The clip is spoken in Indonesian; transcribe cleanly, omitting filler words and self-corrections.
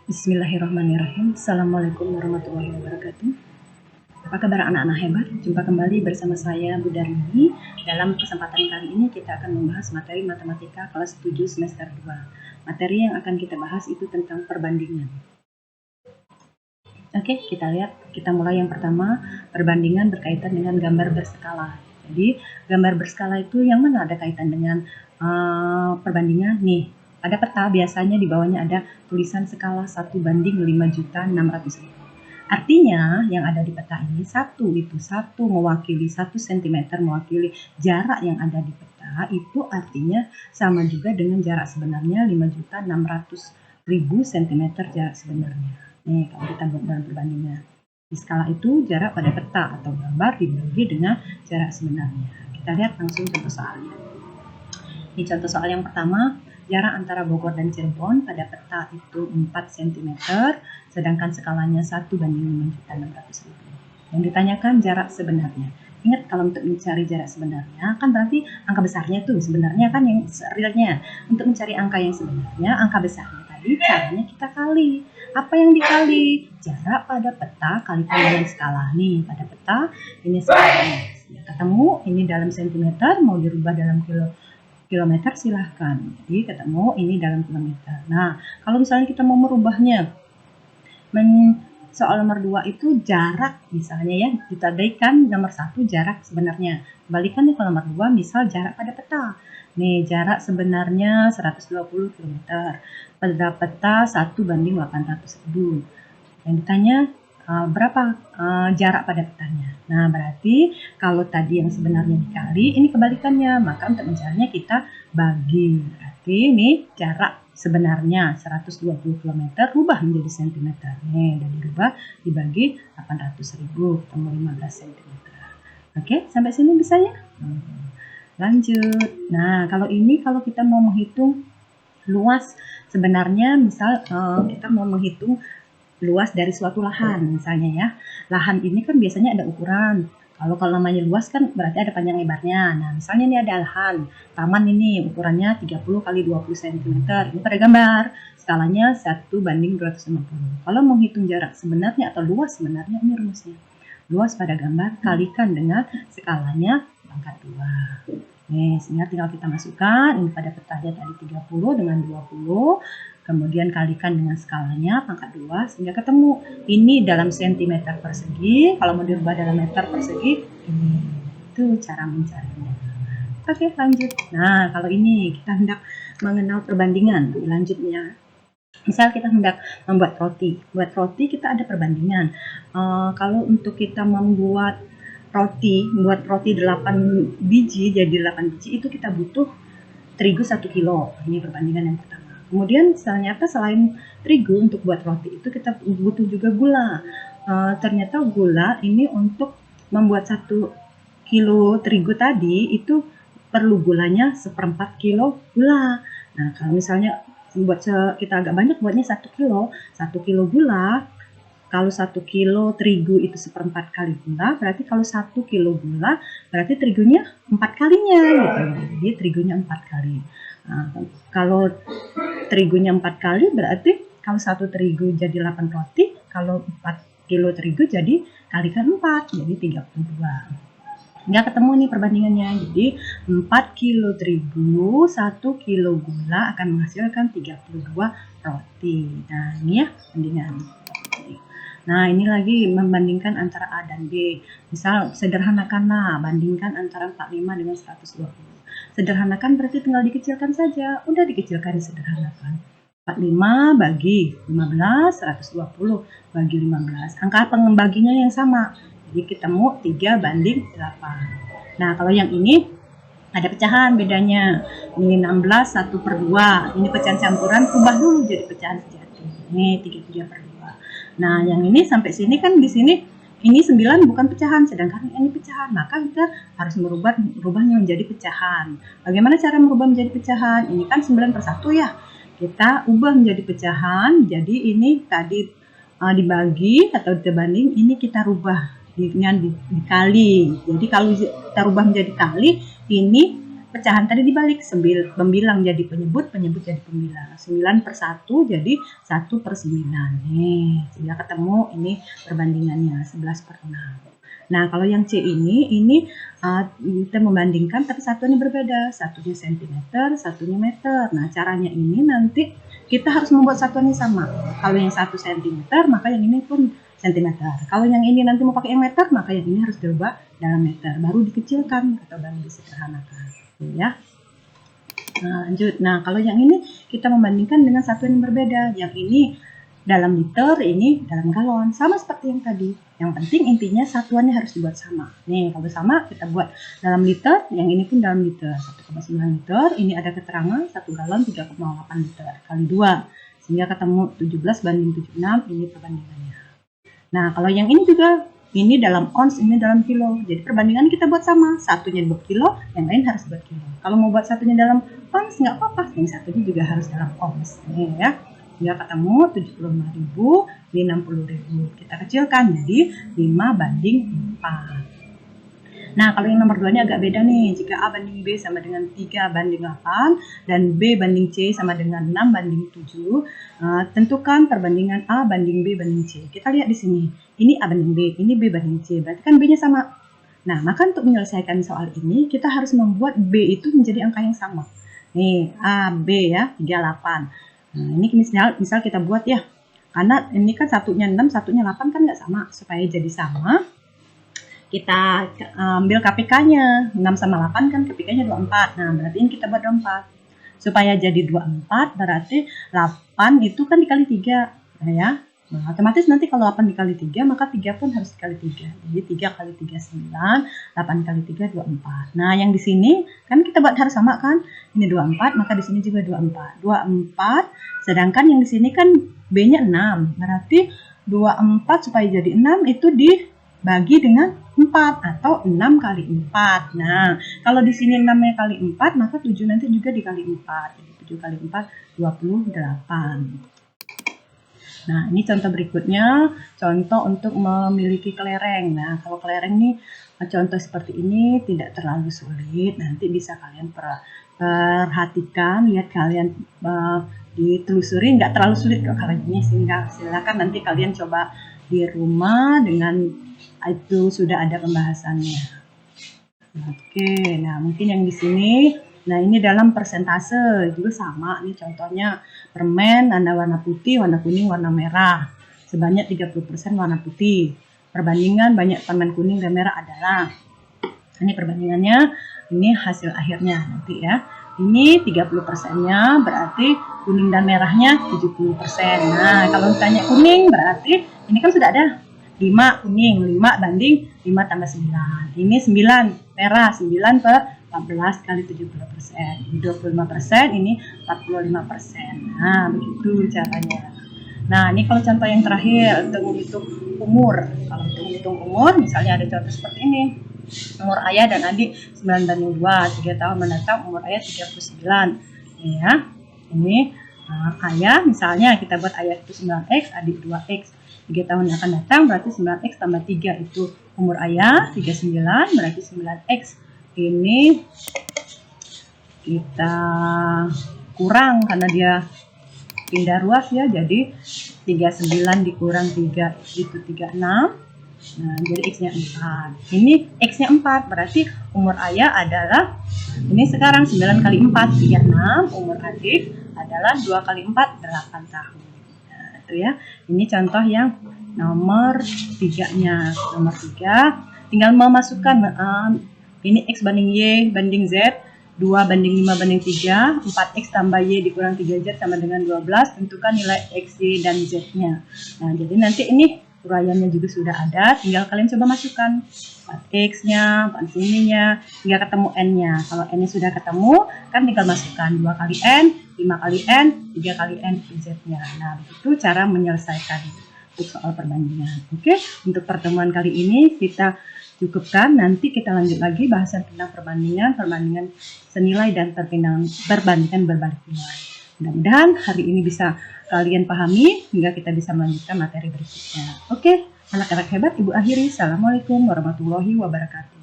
Bismillahirrahmanirrahim. Assalamualaikum warahmatullahi wabarakatuh. Apa kabar anak-anak hebat? Jumpa kembali bersama saya Bu Darmini. Dalam kesempatan kali ini kita akan membahas materi matematika kelas 7 semester 2. Materi yang akan kita bahas itu tentang perbandingan. Oke, kita lihat. Kita mulai yang pertama, perbandingan berkaitan dengan gambar berskala. Jadi, gambar berskala itu yang mana ada kaitan dengan perbandingan? Nih, ada peta, biasanya di bawahnya ada tulisan skala 1:5.600.000. Artinya yang ada di peta ini satu mewakili 1 cm mewakili jarak yang ada di peta, itu artinya sama juga dengan jarak sebenarnya 5.600.000 cm jarak sebenarnya. Nih kalau kita buat dalam perbandingan, di skala itu jarak pada peta atau gambar dibagi dengan jarak sebenarnya. Kita lihat langsung contoh soalnya. Ini contoh soal yang pertama. Jarak antara Bogor dan Cirebon pada peta itu 4 cm, sedangkan skalanya 1:5.600.000. Yang ditanyakan jarak sebenarnya. Ingat, kalau untuk mencari jarak sebenarnya, kan berarti angka besarnya tuh sebenarnya kan yang realnya. Untuk mencari angka yang sebenarnya, angka besarnya tadi caranya kita kali. Apa yang dikali? Jarak pada peta kalikan dengan skala. Nih, pada peta ini skalanya. Ketemu, ini dalam cm, mau dirubah dalam kilometer silahkan. Jadi ketemu ini dalam kilometer. Nah, kalau misalnya kita mau merubahnya, soal nomor 2 itu jarak misalnya ya, ditandaikan nomor 1 jarak sebenarnya. Kembalikan ke nomor 2 misal jarak pada peta. Nih, jarak sebenarnya 120 km. Pada peta 1:800.000. Yang ditanya berapa jarak pada petanya. Nah, berarti kalau tadi yang sebenarnya dikali, ini kebalikannya. Maka untuk mencarinya kita bagi. Berarti ini jarak sebenarnya 120 km rubah menjadi cm. Nih, dan dirubah dibagi 800.000, ketemu 15 cm. Oke, sampai sini bisa ya? Lanjut. Nah, kalau kita mau menghitung luas, sebenarnya misal kita mau menghitung luas dari suatu lahan misalnya ya. Lahan ini kan biasanya ada ukuran. Kalau namanya luas kan berarti ada panjang lebarnya. Nah, misalnya ini ada lahan taman ini ukurannya 30 x 20 cm. Ini pada gambar. Skalanya 1:250. Kalau menghitung jarak sebenarnya atau luas sebenarnya, ini rumusnya. Luas pada gambar kalikan dengan skalanya pangkat 2. Nih, sehingga tinggal kita masukkan ini pada petanya tadi 30 dengan 20. Kemudian kalikan dengan skalanya pangkat 2 sehingga ketemu ini dalam cm persegi. Kalau mau dirubah dalam meter persegi, ini itu cara mencarinya. Oke, lanjut. Nah, kalau ini kita hendak mengenal perbandingan. Lanjutnya, misal kita hendak membuat roti. Buat roti kita ada perbandingan. Kalau untuk kita membuat roti 8 biji jadi 8 biji itu kita butuh terigu 1 kilo. Ini perbandingan yang pertama. Kemudian ternyata selain terigu untuk buat roti itu kita butuh juga gula. Ternyata gula ini untuk membuat 1 kilo terigu tadi itu perlu gulanya 1/4 kilo gula. Nah, kalau misalnya buat kita agak banyak buatnya 1 kilo gula. Kalau 1 kilo terigu itu 1/4 kali gula, berarti kalau 1 kilo gula berarti terigunya 4 kalinya gitu. Jadi terigunya 4 kali. Nah, kalau terigunya 4 kali berarti kalau 1 terigu jadi 8 roti, kalau 4 kilo terigu jadi kalikan 4, jadi 32. Nggak ketemu nih perbandingannya. Jadi 4 kilo terigu, 1 kilo gula akan menghasilkan 32 roti. Nah, ini ya perbandingan. Nah, ini lagi membandingkan antara A dan B. Misal sederhanakanlah, bandingkan antara 45 dengan 120. Sederhanakan berarti tinggal dikecilkan saja. Udah dikecilkan, disederhanakan. 45 bagi 15, 120 bagi 15. Angka pembaginya yang sama. Jadi ketemu 3:8. Nah, kalau yang ini ada pecahan bedanya. Ini 16, 1/2. Ini pecahan campuran, ubah dulu jadi pecahan sejati. Ini 33/2. Nah, yang ini sampai sini kan di sini ini 9 bukan pecahan, sedangkan ini pecahan. Maka kita harus merubahnya menjadi pecahan. Bagaimana cara merubah menjadi pecahan? Ini kan 9/1 ya. Kita ubah menjadi pecahan. Jadi ini tadi dibagi atau dibanding, ini kita rubah dengan dikali. Jadi kalau kita rubah menjadi kali, ini pecahan tadi dibalik, pembilang jadi penyebut, penyebut jadi pembilang. 9 per 1 jadi 1 per 9. Nih, sehingga ketemu ini perbandingannya 11 per 6. Nah, kalau yang C ini kita membandingkan tapi satuannya berbeda. Satunya sentimeter, satunya meter. Nah, caranya ini nanti kita harus membuat satuannya sama. Kalau yang 1 cm, maka yang ini pun sentimeter. Kalau yang ini nanti mau pakai yang meter, maka yang ini harus dirubah dalam meter. Baru dikecilkan atau baru disederhanakan. Ya. Nah, lanjut. Nah, kalau yang ini kita membandingkan dengan satuan yang berbeda. Yang ini dalam liter, ini dalam galon. Sama seperti yang tadi. Yang penting intinya satuannya harus dibuat sama. Nih, kalau sama kita buat dalam liter, yang ini pun dalam liter. 1,9 liter, ini ada keterangan 1 galon 3,8 liter kali 2. Sehingga ketemu 17 banding 76, ini perbandingannya. Nah, kalau yang ini juga, ini dalam ons, ini dalam kilo. Jadi perbandingan kita buat sama. Satunya buat kilo, yang lain harus buat kilo. Kalau mau buat satunya dalam ons, nggak apa-apa. Yang satunya juga harus dalam ons. Nih ya. Hingga ketemu 75.000, ini 60.000. Kita kecilkan jadi 5 banding 4. Nah, kalau yang nomor 2 ini agak beda nih. Jika A banding B sama dengan 3 banding 8 dan B banding C sama dengan 6 banding 7, tentukan perbandingan A banding B banding C. Kita lihat di sini. Ini A banding B, ini B banding C. Berarti kan B-nya sama. Nah, maka untuk menyelesaikan soal ini, kita harus membuat B itu menjadi angka yang sama. Nih, A, B ya, 38. Nah, ini misal kita buat ya, karena ini kan satunya 6, satunya 8 kan nggak sama. Supaya jadi sama, kita ambil KPK-nya. 6 sama 8 kan KPK-nya 24. Nah, berarti ini kita buat 24. Supaya jadi 24, berarti 8 itu kan dikali 3. Nah, ya. Nah, otomatis nanti kalau 8 dikali 3, maka 3 pun harus dikali 3. Jadi 3 kali 3, 9. 8 kali 3, 24. Nah, yang di sini, kan kita buat harus sama kan? Ini 24, maka di sini juga 24. 24, sedangkan yang di sini kan B-nya 6. Berarti 24 supaya jadi 6 itu dibagi dengan 4 atau 6 kali 4. Nah, kalau di sini 6-nya kali 4, maka 7 nanti juga dikali 4. Jadi 7 kali 4, 28. Nah, ini contoh berikutnya, contoh untuk memiliki kelereng. Nah, kalau kelereng ini, contoh seperti ini tidak terlalu sulit. Nanti bisa kalian perhatikan, lihat kalian ditelusuri, nggak terlalu sulit kalau ini, sehingga silakan nanti kalian coba di rumah dengan itu sudah ada pembahasannya. Oke, nah mungkin yang di sini. Nah, ini dalam persentase juga sama. Ini contohnya permen warna putih, warna kuning, warna merah. Sebanyak 30% warna putih. Perbandingan banyak permen kuning dan merah adalah. Ini perbandingannya, ini hasil akhirnya nanti ya. Ini 30%-nya berarti kuning dan merahnya 70%. Nah, kalau ditanya kuning berarti ini kan sudah ada 5 kuning, 5 banding 5 tambah 9. Ini 9 merah, 9 per 14 kali 70%. 25%, ini 45%. Nah, begitu caranya. Nah, ini kalau contoh yang terakhir untuk menghitung umur. Kalau untuk menghitung umur, misalnya ada contoh seperti ini. Umur ayah dan adik 9 banding 2, 3 tahun mendatang umur ayah 39. Ya, ini ayah, misalnya kita buat ayah itu 9X, adik 2X. 3 tahun yang akan datang berarti 9X tambah 3 itu umur ayah, 39 berarti 9X. Ini kita kurang karena dia pindah ruas ya, jadi 39 dikurang 3 itu 36. Nah, jadi X-nya 4. Ini X-nya 4 berarti umur ayah adalah, ini sekarang 9 kali 4 36, umur adik adalah 2 kali 4 8 tahun. Nah, itu ya. Ini contoh yang nomor 3-nya. Nomor 3 tinggal memasukkan ini X banding Y banding Z, 2 banding 5 banding 3, 4X tambah Y dikurang 3Z sama dengan 12, tentukan nilai X, Y, dan Z-nya. Nah, jadi nanti ini uraiannya juga sudah ada, tinggal kalian coba masukkan 4X-nya, 4 sininya, hingga ketemu N-nya. Kalau N-nya sudah ketemu, kan tinggal masukkan 2 kali N, 5 kali N, 3 kali N, Z-nya. Nah, begitu cara menyelesaikan untuk soal perbandingan. Oke, untuk pertemuan kali ini kita cukupkan, nanti kita lanjut lagi bahasan tentang perbandingan senilai dan perbandingan berbalik nilai. Mudah-mudahan hari ini bisa kalian pahami hingga kita bisa melanjutkan materi berikutnya. Oke, anak-anak hebat, Ibu akhiri. Assalamualaikum warahmatullahi wabarakatuh.